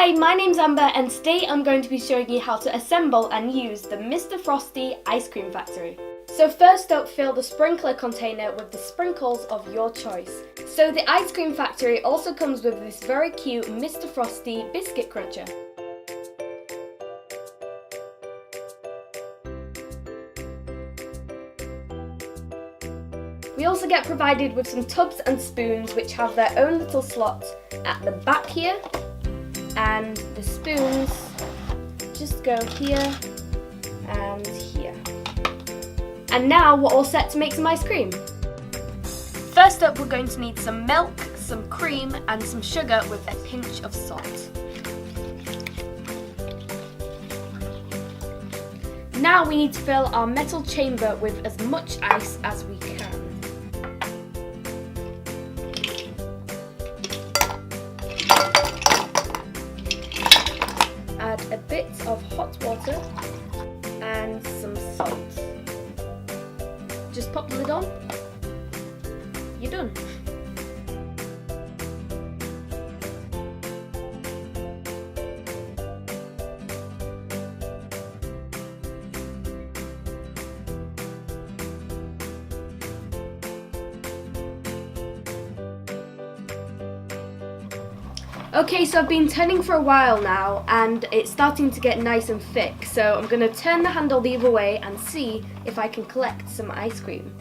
Hi, my name's Amber and today I'm going to be showing you how to assemble and use the Mr Frosty Ice-Cream Factory. So first up, fill the sprinkler container with the sprinkles of your choice. So the Ice Cream Factory also comes with this very cute Mr Frosty biscuit cruncher. We also get provided with some tubs and spoons which have their own little slots at the back here, and the spoons just go here and here. And now we're all set to make some ice cream. First up, we're going to need some milk, some cream and some sugar with a pinch of salt. Now we need to fill our metal chamber with as much ice as we can. Add a bit of hot water and some salt. Just pop the lid on. You're done. Okay, so I've been turning for a while now and it's starting to get nice and thick, so I'm going to turn the handle the other way and see if I can collect some ice cream.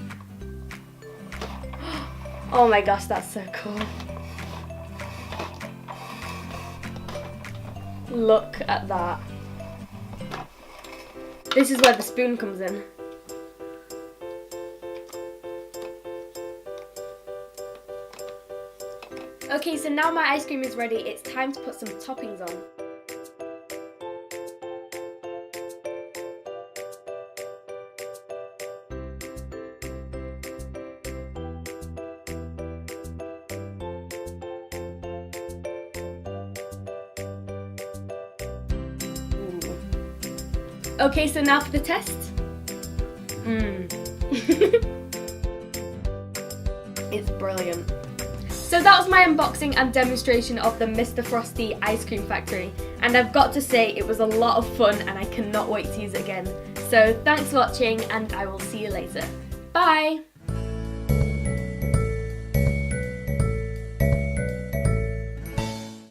Oh my gosh, that's so cool. Look at that. This is where the spoon comes in. Okay, so now my ice cream is ready, it's time to put some toppings on. Ooh. Okay, so now for the test. It's brilliant. So that was my unboxing and demonstration of the Mr Frosty Ice-Cream Factory, and I've got to say it was a lot of fun and I cannot wait to use it again. So thanks for watching and I will see you later. Bye!